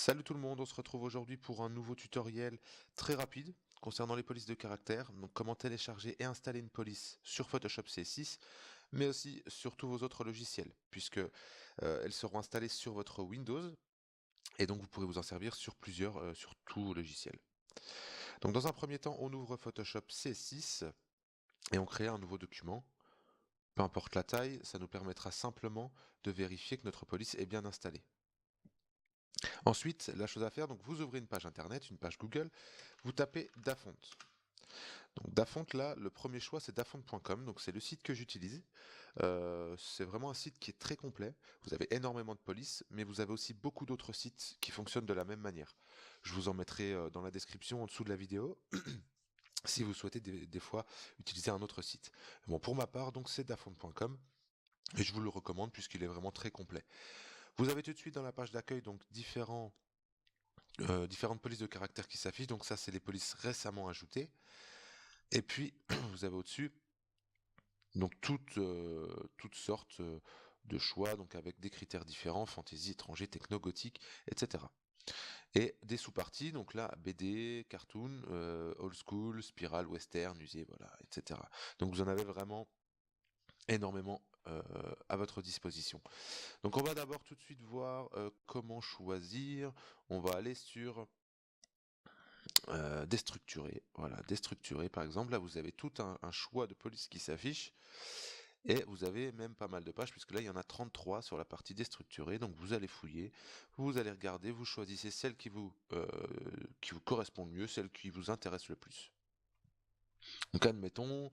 Salut tout le monde, on se retrouve aujourd'hui pour un nouveau tutoriel très rapide concernant les polices de caractère. Donc comment télécharger et installer une police sur Photoshop CS6, mais aussi sur tous vos autres logiciels, puisque elles seront installées sur votre Windows et donc vous pourrez vous en servir sur sur tout logiciel. Donc dans un premier temps, on ouvre Photoshop CS6 et on crée un nouveau document. Peu importe la taille, ça nous permettra simplement de vérifier que notre police est bien installée. Ensuite, la chose à faire, donc vous ouvrez une page internet, une page Google, vous tapez Dafont. Donc Dafont, là, le premier choix c'est dafont.com, donc c'est le site que j'utilise. C'est vraiment un site qui est très complet. Vous avez énormément de polices, mais vous avez aussi beaucoup d'autres sites qui fonctionnent de la même manière. Je vous en mettrai dans la description en dessous de la vidéo si vous souhaitez des fois utiliser un autre site. Bon, pour ma part, donc c'est dafont.com et je vous le recommande puisqu'il est vraiment très complet. Vous avez tout de suite dans la page d'accueil donc différentes polices de caractère qui s'affichent. Donc ça, c'est les polices récemment ajoutées. Et puis, vous avez au-dessus donc toutes sortes de choix, donc avec des critères différents, fantasy, étranger, techno, gothique, etc. Et des sous-parties, donc là, BD, cartoon, old school, spirale, western, musée, voilà, etc. Donc vous en avez vraiment énormément à votre disposition. Donc on va d'abord tout de suite voir comment choisir. On va aller sur déstructurer, voilà, déstructurer par exemple, là vous avez tout un choix de police qui s'affiche, et vous avez même pas mal de pages, puisque là il y en a 33 sur la partie déstructurée, donc vous allez fouiller, vous allez regarder, vous choisissez celle qui vous correspond le mieux, celle qui vous intéresse le plus. Donc admettons,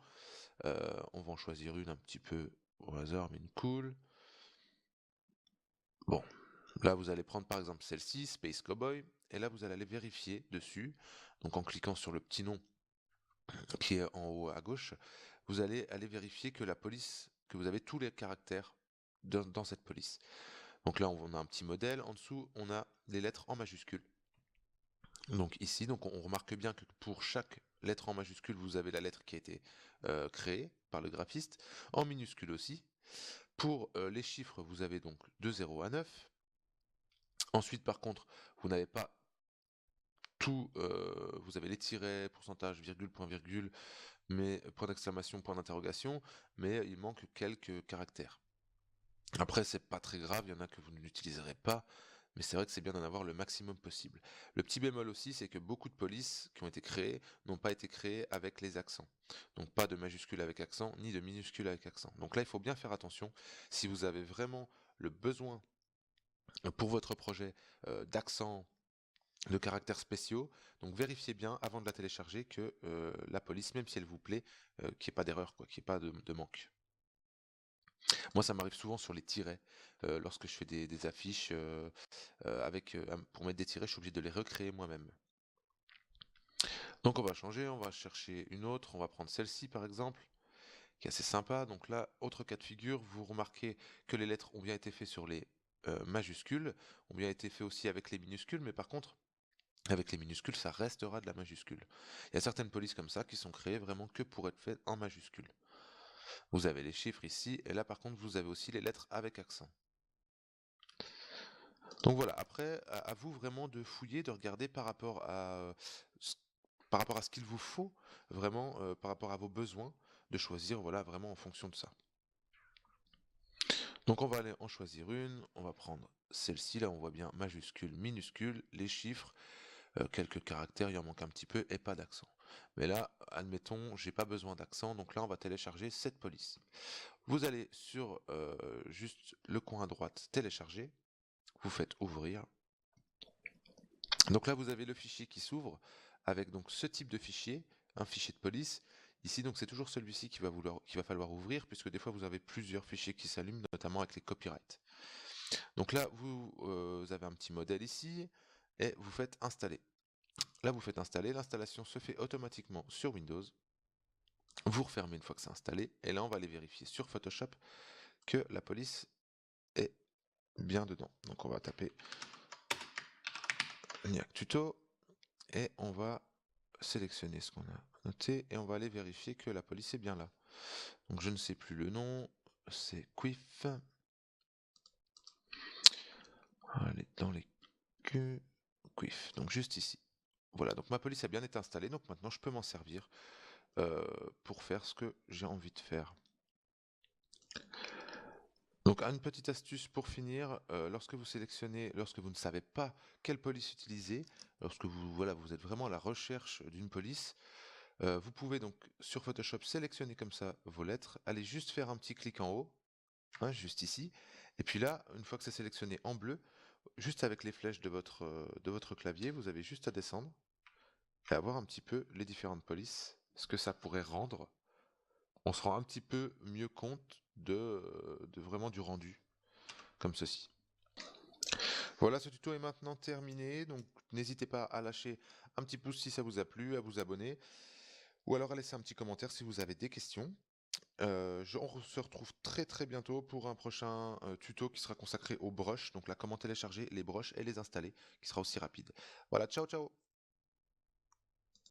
on va en choisir une un petit peu au hasard, mais une cool. Bon, là vous allez prendre par exemple celle-ci, Space Cowboy, et là vous allez aller vérifier dessus, donc en cliquant sur le petit nom qui est en haut à gauche, vous allez aller vérifier que la police, que vous avez tous les caractères dans cette police. Donc là, on a un petit modèle. En dessous, on a les lettres en majuscule. Donc ici, donc on remarque bien que pour chaque lettre en majuscule, vous avez la lettre qui a été créée par le graphiste, en minuscule aussi. Pour les chiffres, vous avez donc de 0 à 9. Ensuite, par contre, vous n'avez pas vous avez les tirets, pourcentage, virgule, point, virgule, mais point d'exclamation, point d'interrogation, mais il manque quelques caractères. Après, c'est pas très grave, il y en a que vous n'utiliserez pas, mais c'est vrai que c'est bien d'en avoir le maximum possible. Le petit bémol aussi, c'est que beaucoup de polices qui ont été créées n'ont pas été créées avec les accents. Donc pas de majuscule avec accent, ni de minuscule avec accent. Donc là, il faut bien faire attention. Si vous avez vraiment le besoin pour votre projet d'accent, de caractères spéciaux, donc vérifiez bien avant de la télécharger que la police, même si elle vous plaît, qu'il n'y ait pas d'erreur, quoi, qu'il n'y ait pas de manque. Moi, ça m'arrive souvent sur les tirets, lorsque je fais des affiches pour mettre des tirets, je suis obligé de les recréer moi-même. Donc on va changer, on va chercher une autre, on va prendre celle-ci par exemple, qui est assez sympa. Donc là, autre cas de figure, vous remarquez que les lettres ont bien été faites sur les majuscules, ont bien été faites aussi avec les minuscules, mais par contre, avec les minuscules, ça restera de la majuscule. Il y a certaines polices comme ça qui sont créées vraiment que pour être faites en majuscule. Vous avez les chiffres ici, et là par contre, vous avez aussi les lettres avec accent. Donc voilà, après, à vous vraiment de fouiller, de regarder ce- par rapport à ce qu'il vous faut, vraiment par rapport à vos besoins, de choisir voilà vraiment en fonction de ça. Donc on va aller en choisir une, on va prendre celle-ci, là on voit bien majuscule, minuscule, les chiffres, quelques caractères, il en manque un petit peu, et pas d'accent. Mais là, admettons, j'ai pas besoin d'accent, donc là on va télécharger cette police. Vous allez sur juste le coin à droite, télécharger, vous faites ouvrir. Donc là, vous avez le fichier qui s'ouvre avec donc ce type de fichier, un fichier de police. Ici, donc c'est toujours celui-ci qu'il va falloir ouvrir, puisque des fois vous avez plusieurs fichiers qui s'allument, notamment avec les copyrights. Donc là, vous avez un petit modèle ici, et vous faites installer. Là, vous faites installer, l'installation se fait automatiquement sur Windows. Vous refermez une fois que c'est installé, et là, on va aller vérifier sur Photoshop que la police est bien dedans. Donc on va taper Niac Tuto, et on va sélectionner ce qu'on a noté et on va aller vérifier que la police est bien là. Donc je ne sais plus le nom, c'est Quiff. Allez, dans les queues. quiff, donc juste ici. Voilà, donc ma police a bien été installée, donc maintenant je peux m'en servir euh, pour faire ce que j'ai envie de faire. Donc une petite astuce pour finir, lorsque vous sélectionnez, lorsque vous ne savez pas quelle police utiliser, lorsque vous êtes vraiment à la recherche d'une police, vous pouvez donc sur Photoshop sélectionner comme ça vos lettres, aller juste faire un petit clic en haut, hein, juste ici, et puis là, une fois que c'est sélectionné en bleu, juste avec les flèches de votre clavier, vous avez juste à descendre et à voir un petit peu les différentes polices, ce que ça pourrait rendre. On se rend un petit peu mieux compte de vraiment du rendu, comme ceci. Voilà, ce tuto est maintenant terminé, donc n'hésitez pas à lâcher un petit pouce si ça vous a plu, à vous abonner, ou alors à laisser un petit commentaire si vous avez des questions. On se retrouve très très bientôt pour un prochain tuto qui sera consacré aux broches, donc là comment télécharger les broches et les installer, qui sera aussi rapide. Voilà, ciao ciao!